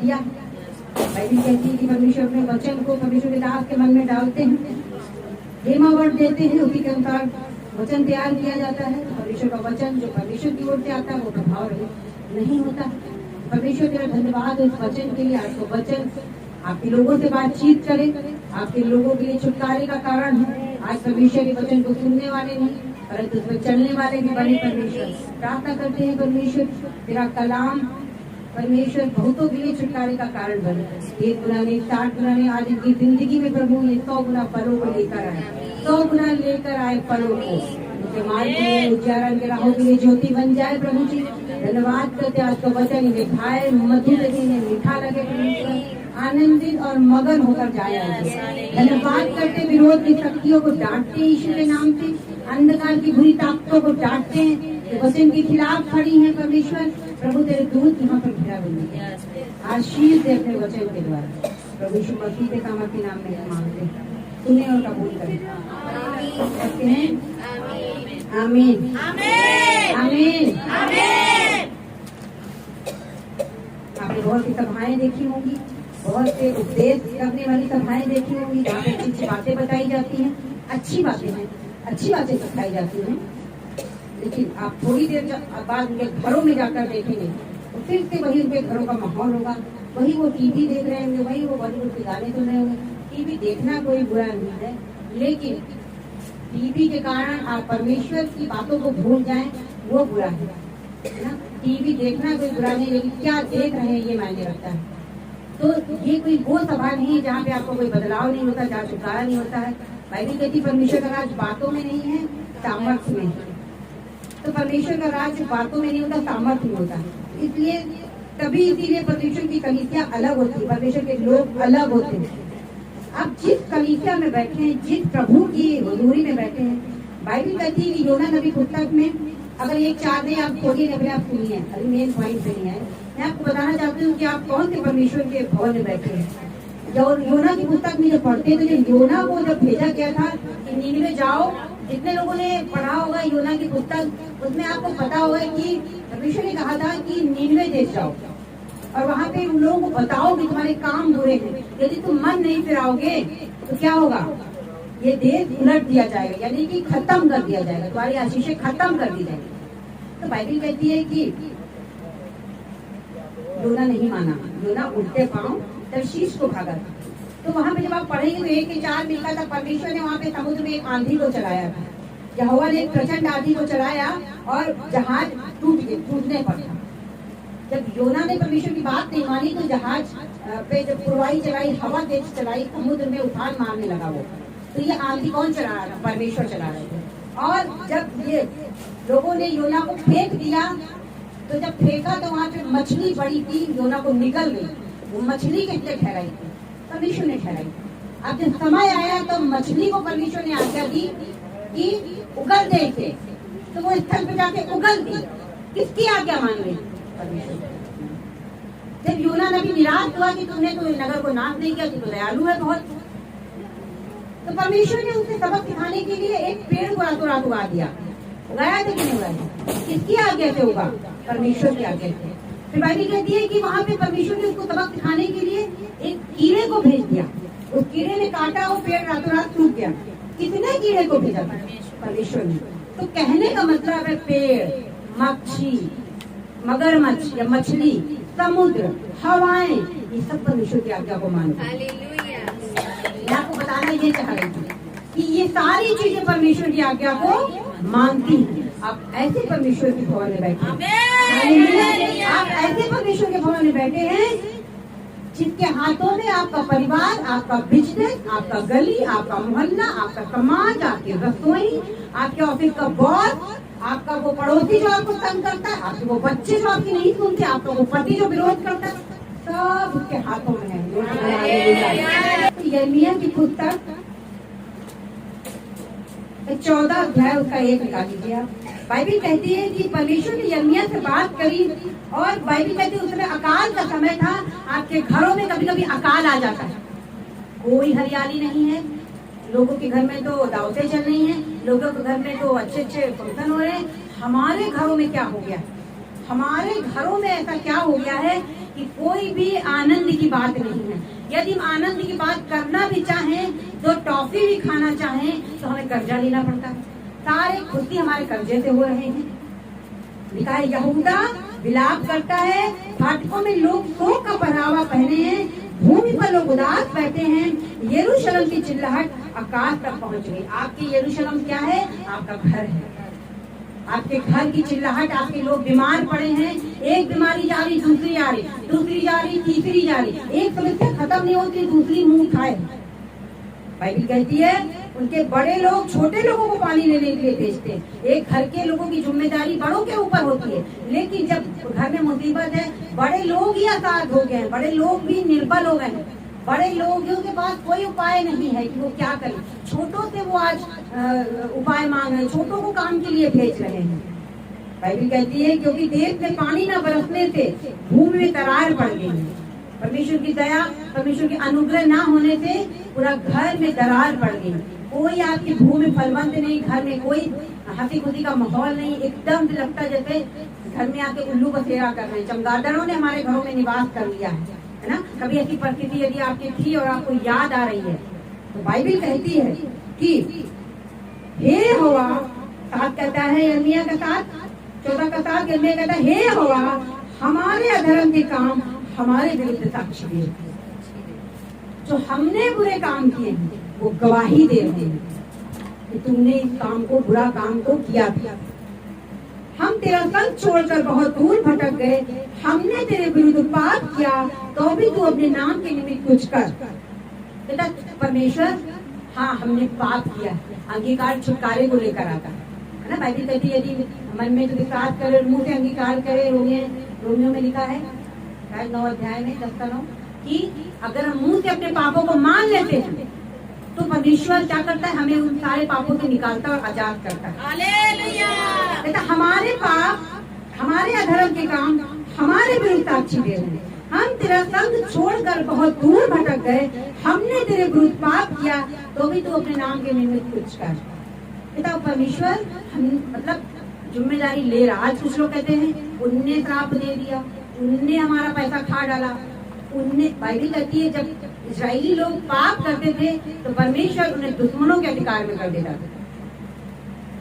दिया। बाइबल कहती है कि परमेश्वर अपने वचन को परमेश्वर के दास के मन में डालते हैं, हेमा वर्ड देते हैं, उसी के अनुसार वचन तैयार किया जाता है। परमेश्वर का वचन जो परमेश्वर की ओर से आता है वो प्रभाव नहीं होता। परमेश्वर तेरा धन्यवाद इस वचन के लिए। आपको वचन आपके लोगों से बातचीत करे, आपके लोगों के लिए छुटकारे का कारण है। आज परमेश्वर के वचन को सुनने वाले नहीं परंतु उसमें चलने वाले भी बने। परमेश्वर प्रार्थना करते हैं परमेश्वर तेरा कलाम परमेश्वर बहुतों के लिए छुटकारे का कारण बने। 1 गुना नहीं 60 गुना नहीं, आज इनकी जिंदगी में प्रभु ये 100 गुना फलों को लेकर आए, 100 गुना लेकर आए फलों को। उनके मार्ग के लिए उजाला, उनके राहों के लिए ज्योति बन जाए। प्रभु जी धन्यवाद करते आज का वचन इन्हें खाए, मधुर लगे, इन्हें मीठा लगे, आनंदित और मगन होकर जाए। धन्यवाद करते विरोध की शक्तियों को डांटते यीशु के नाम से, अंधकार की बुरी ताकतों को डांटते हैं वचन के खिलाफ खड़ी है। परमेश्वर प्रभु तेरे दूत यहाँ पर घिरा बने, आशीष दे अपने वचन के द्वारा। प्रभु यीशु मसीह के सामर्थ्य नाम में मांगते हैं, सुने और कबूल करें। कहते हैं आमीन आमीन आमीन। आपने बहुत सी सभाएं देखी होंगी, बहुत से उपदेश करने वाली सभाएं देखी होंगी जहाँ पे अच्छी बातें बताई जाती हैं, अच्छी बातें हैं, अच्छी बातें सिखाई जाती हैं। लेकिन आप थोड़ी देर बाद उनके घरों में जाकर देखेंगे तो फिर से वही उनके घरों का माहौल होगा, वही वो टीवी देख रहे होंगे, वही वो बॉलीवुड के गाने सुन रहे होंगे। टीवी देखना कोई बुरा नहीं है, लेकिन टीवी के कारण आप परमेश्वर की बातों को भूल जाएं वो बुरा है ना। टीवी देखना कोई बुरा नहीं, लेकिन क्या देख रहे हैं ये मायने रखता है। तो ये कोई वो सभा नहीं है जहाँ पे आपको कोई बदलाव नहीं होता, जहाँ छुटकारा नहीं होता है। बाइबल कहती परमेश्वर का राज बातों में नहीं है सामर्थ्य में है। तो परमेश्वर का राज बातों में नहीं होता, सामर्थ्य में होता है। इसलिए तभी इसीलिए परमेश्वर की कलीसिया अलग होती है, परमेश्वर के लोग अलग होते हैं। अब जिस कलीसिया में बैठे हैं, जिस प्रभु की हुजूरी में बैठे हैं, बाइबल कहती है कि योना नबी पुस्तक में अगर एक 4 नहीं आप खोलिए अपने आप सुनिए, अभी मेन पॉइंट पे नहीं है। मैं आपको बताना चाहती हूँ कि आप कौन से परमेश्वर के भवन में बैठे हैं। जब योना की पुस्तक में जब पढ़ते तो योना को जब भेजा गया था कि नीनिवे जाओ, जितने लोगों ने पढ़ा होगा योना की पुस्तक, उसमें आपको पता होगा कि परमेश्वर ने कहा था कि नीनिवे देश जाओ और वहाँ पे उन लोगों को बताओ कि तुम्हारे काम बुरे हैं, यदि तुम मन नहीं फिराओगे तो क्या होगा, ये देश उलट दिया जाएगा, यानी कि खत्म कर दिया जाएगा, तुम्हारी आशीषें खत्म कर दी जाएगी। तो बाइबल कहती है कि योना नहीं माना, योना उल्टे पांव तर्शीश को भागा। तो वहाँ पे जब आप पढ़ेंगे तो 1 के 4 मिलकर तक परमेश्वर ने वहाँ पे समुद्र में एक आंधी को चलाया था। यहोवा ने एक प्रचंड आंधी को चलाया और जहाज टूटने पर था। जब योना ने परमेश्वर की बात नहीं मानी तो जहाज पे जब पुरवाई चलाई, हवा तेज चलाई, समुद्र में उफान मारने लगा वो। तो ये आंधी कौन चला रहा था? परमेश्वर चला रहे थे। और जब ये लोगों ने योना को फेंक दिया तो जब फेंका तो वहाँ पे मछली बड़ी थी, योना को निकल गई। वो मछली किसने ठहराई थी? परमेश्वर ने ठहराई। अब जब समय आया तो मछली को परमेश्वर ने आज्ञा दी कि उगल दे इसे, तो वो स्थल पे जाके उगल दी। किसकी आज्ञा मान गई? परमेश्वर। जब योना नबी निराश हुआ कि तुमने तो नगर को नाश नहीं किया, तो दयालु है बहुत, तो परमेश्वर ने उसे सबक सिखाने के लिए एक पेड़ को रातों रात उगा दिया। उगाया था कि नहीं उगाया? किसकी आज्ञा से उगा? परमेश्वर की आज्ञा से। फिर बाइबल कहती है कि वहाँ पे परमेश्वर ने उसको सबक सिखाने के लिए एक कीड़े को भेज दिया। उस कीड़े ने काटा, वो पेड़ रातों रात सूख गया। किसने कीड़े को भेजा था? परमेश्वर ने। तो कहने का मतलब है पेड़, मच्छी, मगरमच्छ या मछली, समुद्र, हवाएं, ये सब परमेश्वर की आज्ञा को मानते हैं। मैं आपको बताना ये चाह रही थी कि ये सारी चीजें परमेश्वर की आज्ञा को मानती हैं। आप ऐसे परमेश्वर के भवन में बैठे हैं, आप ऐसे परमेश्वर के भवन में बैठे हैं जिसके हाथों में आपका परिवार, आपका बिजनेस, आपका गली, आपका मोहल्ला, आपका समाज, आपकी रसोई, आपके ऑफिस का बॉस, आपका वो पड़ोसी जो आपको तंग करता है, आपके वो बच्चे जो आपकी नहीं सुनते, आपका वो पति जो विरोध करता है, सब उसके हाथों में है। तो यिर्मयाह की पुस्तक 14 अध्याय उसका 1 निकाल लीजिए आप। बाइबल कहती है कि परमेश्वर ने यिर्मयाह से बात करी और बाइबल कहती है उस समय अकाल का समय था। आपके घरों में कभी कभी अकाल आ जाता है, कोई हरियाली नहीं है, लोगों के घर में तो दावतें चल रही हैं, लोगों के घर में तो अच्छे अच्छे फंक्शन हो रहे हैं। हमारे घरों में क्या हो गया? हमारे घरों में ऐसा क्या हो गया है कि कोई भी आनंद की बात नहीं है। यदि हम आनंद की बात करना भी चाहें, तो टॉफी भी खाना चाहें, तो हमें कर्जा लेना पड़ता है। सारे खुशी हमारे कर्जे से हो रहे हैं। लिखा है यहूदा विलाप करता है, फाटकों में लोग शोक का पहनावा पहने हैं, भूमि पर लोग उदास बैठे हैं, यरूशलेम की चिल्लाहट आकाश तक पहुंच गई। आपकी यरूशलेम क्या है? आपका घर है। आपके घर की चिल्लाहट, आपके लोग बीमार पड़े हैं, एक बीमारी जा रही, दूसरी आ रही, दूसरी जा रही, तीसरी जा रही, एक समस्या खत्म नहीं होती, दूसरी मुंह खाए। बाइबल कहती है उनके बड़े लोग छोटे लोगों को पानी लेने के लिए भेजते हैं। एक घर के लोगों की जिम्मेदारी बड़ों के ऊपर होती है, लेकिन जब घर में मुसीबत है, बड़े लोग ही आजाद हो गए हैं, बड़े लोग भी निर्बल हो गए हैं, बड़े लोगों के पास कोई उपाय नहीं है कि वो क्या करें। छोटों से वो आज उपाय मांग रहे हैं, छोटों को काम के लिए भेज रहे हैं। बाइबल कहती है क्योंकि देश में पानी न बरसने से भूमि में दरार पड़ गई है। परमेश्वर की दया, परमेश्वर की अनुग्रह ना होने से पूरा घर में दरार पड़ गई। कोई आपकी भूमि फलवंत नहीं, घर में कोई हंसी खुशी का माहौल नहीं, एकदम से लगता जैसे घर में आके उल्लू बसेरा कर रहे हैं। चमगादड़ों ने हमारे घरों में निवास कर लिया है ना। कभी ऐसी परिस्थिति यदि आपकी थी और आपको याद आ रही है, तो बाइबल कहती है कि हे यहोवा, साथ कहता है यिर्मयाह का साथ, 14 का साथ यिर्मयाह कहता है हे यहोवा, हमारे अधर्म के काम हमारे विरुद्ध साक्षी दे। जो हमने बुरे काम किए हैं वो गवाही दे रहे हैं कि तुमने इस काम को, बुरा काम को किया था। हम तेरा संग छोड़कर बहुत दूर भटक गए, हमने तेरे विरुद्ध पाप किया, तो भी तू अपने नाम के निमित्त कुछ कर। बेटा परमेश्वर, हाँ हमने पाप किया, अंगीकार छुटकारे को लेकर आता है ना। बाइबल कहती है यदि मन में तो विश्वास करे, मुंह से अंगीकार करे। रोमियो में लिखा है 9 अध्याय में 10 कि अगर हम मुंह से अपने पापों को मान लेते हैं तो परमेश्वर क्या करता है, हमें उन सारे पापों से निकालता और आजाद करता है। हालेलुया। बेटा हमारे पाप, हमारे अधर्म के काम हमारे विरुद्ध साक्षी दे रहे हैं। हम तेरा संग छोड़कर बहुत दूर भटक गए, हमने तेरे विरुद्ध पाप किया, तो भी तू अपने नाम के निमित्त कुछ कर। बेटा परमेश्वर हम मतलब जिम्मेदारी ले रहा। आज कुछ लोग कहते हैं उनने श्राप दे दिया, उनने हमारा पैसा खा डाला, उनने। बाइबल कहती है जब इजरायली लोग पाप करते थे तो परमेश्वर उन्हें दुश्मनों के अधिकार में कर देता था।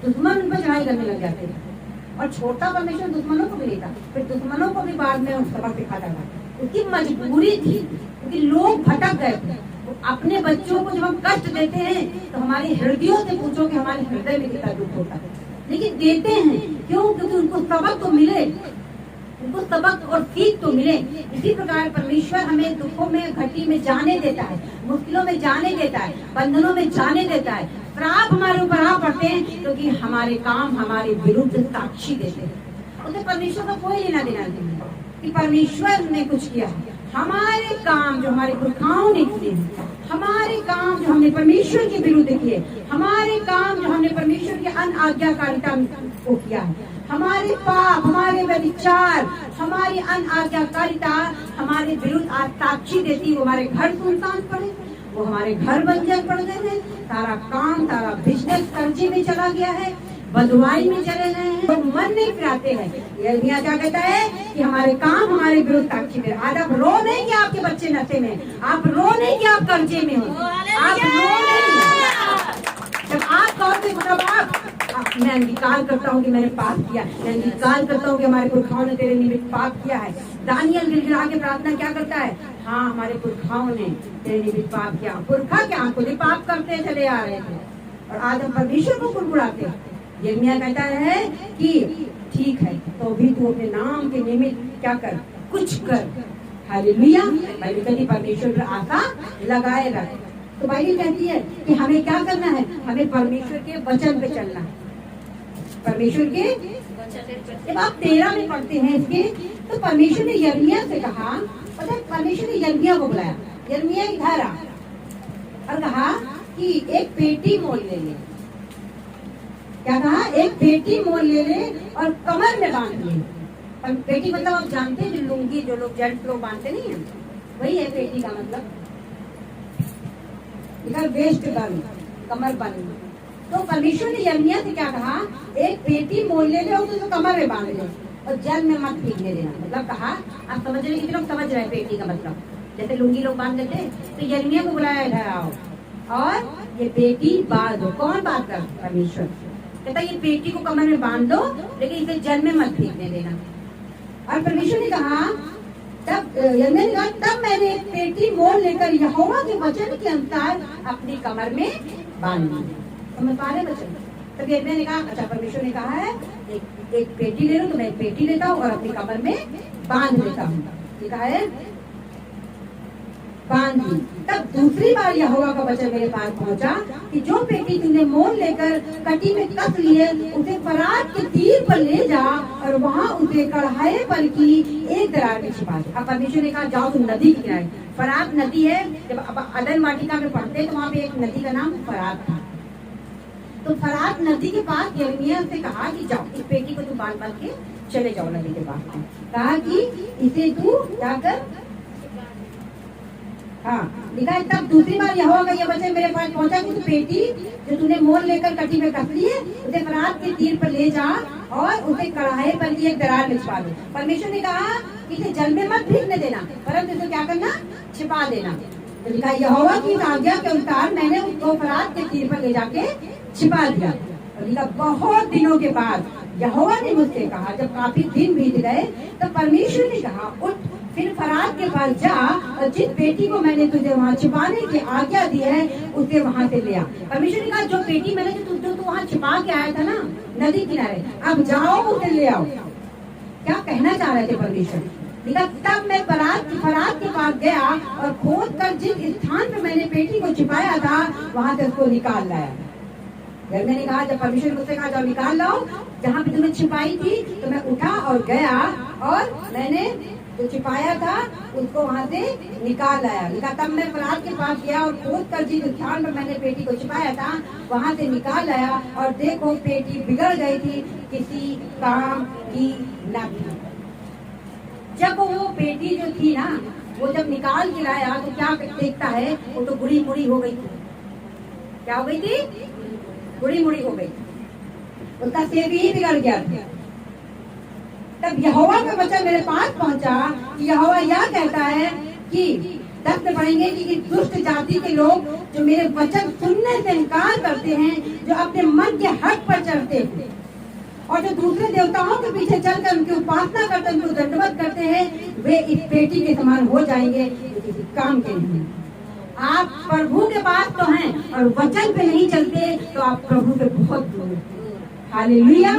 दुश्मन उन पर चढ़ाई करने लग जाते थे और छोटा परमेश्वर दुश्मनों को भी लेता, फिर दुश्मनों को भी बाद में सबक सिखाता था। उसकी मजबूरी थी क्योंकि लोग भटक गए थे। अपने बच्चों को जब हम कष्ट देते हैं तो हमारे हृदयों से पूछो कि हमारे हृदय में कितना दुख होता है, लेकिन देते हैं क्यों? क्योंकि उनको सबक तो मिले, उनको सबक और सीख तो मिले। इसी प्रकार परमेश्वर हमें दुखों में, घटी में जाने देता है, मुश्किलों में जाने देता है, बंधनों में जाने देता है। श्राप हमारे ऊपर आ पड़ते हैं क्योंकि हमारे काम हमारे विरुद्ध साक्षी देते हैं। उसे परमेश्वर का कोई लेना देना नहीं है कि परमेश्वर ने कुछ किया। हमारे काम जो हमारे पुरखाओं ने किए, हमारे काम जो हमने परमेश्वर के विरुद्ध किए, हमारे काम जो हमने परमेश्वर की अनआज्ञाकारिता को किया है, हमारे पाप, हमारे व्यभिचार, हमारी अनआज्ञाकारिता हमारे विरुद्ध आज साक्षी देती। वो हमारे घर सुनसान पड़े, वो हमारे घर बंजर पड़ गए हैं, सारा काम, सारा बिजनेस कर्जे में चला गया है, बदुआई में चले गए हैं, तो मन नहीं फिराते हैं। यिर्मयाह क्या कहता है कि हमारे काम हमारे विरुद्ध साक्षी दे। आज आप रो नहीं कि आपके बच्चे नशे में, आप रो नहीं कि आप कर्जे में हो, आप रो नहीं। जब आप कहोगे मतलब मैं अंगीकार करता हूँ कि मैंने पाप किया, मैं अंगीकार करता हूँ कि हमारे पुरखाओं ने तेरे निमित्त पाप किया है। दानियल गिड़गिड़ा के प्रार्थना क्या करता है? हाँ हमारे पुरखाओं ने तेरे निमित्त पाप किया। पुरखा क्या, खुद ही पाप करते चले आ रहे थे और आज हम परमेश्वर को गुड़गुड़ाते हैं। यिर्मयाह कहता है कि ठीक है, तो भी तू अपने नाम के निमित्त क्या कर, कुछ कर। हालेलुया। बाइबल कहती परमेश्वर पर आशा लगाए रख। तो बाइबल कहती है कि हमें क्या करना है, हमें परमेश्वर के वचन पे चलना है। परमेश्वर के जब आप 13 में पढ़ते हैं इसके, तो परमेश्वर ने यिर्मयाह से कहा, पता है परमेश्वर ने यिर्मयाह को बुलाया, यिर्मयाह इधर आ, और कहा कि एक पेटी मोल ले ले। क्या कहा? एक पेटी मोल ले ले और कमर में बांध ले। पेटी मतलब आप जानते हैं जो लुंगी, जो लोग जेंट्स लोग बांधते नहीं है, वही है पेटी का मतलब। इधर वेस्ट बंद, कमर बंद। तो परमेश्वर ने यिर्मयाह से क्या कहा? एक पेटी मोल ले ले और उसको कमर में बांध ले और जल में मत भीगने देना। मतलब कहा, आप समझ रहे, कितने लोग समझ रहे हैं पेटी का मतलब? जैसे लुंगी लोग बांध देते, तो यिर्मयाह को बुलाया, इधर आओ और ये पेटी बांध दो। कौन बात कर? परमेश्वर कहता ये पेटी को कमर में बांध दो, लेकिन इसे जल में मत भीगने देना। और परमेश्वर ने कहा, तब यिर्मयाह ने कहा, तब मैंने पेटी मोल लेकर यहोवा के वचन के अनुसार अपनी कमर में बांध दी। समझ पा रहे बच्चे? तब यिर्मयाह ने कहा, अच्छा परमेश्वर ने कहा है एक पेटी ले लो, तो मैं एक पेटी लेता हूँ और अपनी कमर में बांध लेता हूँ। लिखा है बांध दी। तब दूसरी बार यहोवा का वचन मेरे पास पहुंचा कि जो पेटी तूने मोल लेकर कटी में कस लिए, उसे फरात के तीर पर ले जा और वहाँ उसे कढ़ाई पर की एक दरार में छिपा दे। अब परमेश्वर ने कहा, जाओ तुम नदी के किनारे। फरात नदी है, जब अदन वाटिका में पढ़ते तो वहाँ पे एक नदी का नाम फरात था। तो फरात नदी के पास यिर्मयाह से कहा कि जाओ इस पेटी को तुम बांध के चले जाओ नदी के पास। कहा कि इसे तू जाकर, हाँ लिखा है, तब दूसरी बार यहोवा का यह वचन मेरे पास पहुंचा कि पेटी जो तूने मोल लेकर कटी में कस ली है, उसे फरात के तीर पर ले जा और उसे कढ़ाई पर की एक दरार में छिपा दे। परमेश्वर ने कहा कि इसे जल में मत भीगने देना, परंतु इसे क्या करना? छिपा देना। तो लिखा यहोवा की आज्ञा के अनुसार मैंने उसको फरात के तीर पर ले जाके छिपा दिया। और लिखा बहुत दिनों के बाद यहोवा ने मुझसे कहा, जब काफी दिन बीत गए, तो परमेश्वर ने कहा, उठ फिर फरात के पास जा और जिस पेटी को मैंने तुझे वहाँ छिपाने की आज्ञा दी है उसे वहाँ से ले आ। परमेश्वर ने कहा, जो पेटी मैंने जो तू वहाँ छिपा के आया था ना नदी किनारे, अब जाओ उसे ले आओ। क्या कहना चाह रहे थे परमेश्वर? लिखा, तब मैं फरात के पास गया और खोद कर जिस स्थान पर मैंने पेटी को छिपाया था वहाँ से उसको निकाल लाया। यिर्मयाह ने कहा, जब परमेश्वर मुझसे कहा जाओ निकाल लाओ जहाँ पे तुमने छिपाई थी, तो मैं उठा और गया और मैंने जो छिपाया था उसको वहाँ से निकाल लाया। लिखा, तब मैं फरात के पास गया और खोद कर जिस स्थान पर मैंने पेटी को छिपाया था वहाँ से निकाल लाया, और देखो पेटी बिगड़ गई थी, किसी काम की न थी। जब वो पेटी जो थी ना, वो जब निकाल के लाया तो क्या देखता है, वो तो बुरी मुड़ी हो गई थी। क्या हो गई थी? बुरी मुड़ी हो गई, उसका सेब ही बिगड़ गया था। तब यहोवा का वचन मेरे पास पहुंचा कि यहोवा यह कहता है कि 10 में पढ़ेंगे कि दुष्ट जाति के लोग जो मेरे वचन सुनने से इनकार करते हैं, जो अपने मन के हक पर चलते हैं और जो दूसरे देवताओं के पीछे चलकर उनकी उपासना करते, उनको दंडवत करते हैं, वे इस पेटी के समान हो जाएंगे, किसी काम के नहीं। आप प्रभु के पास तो हैं और वचन पे नहीं चलते तो आप प्रभु के बहुत दूर। हालेलुया।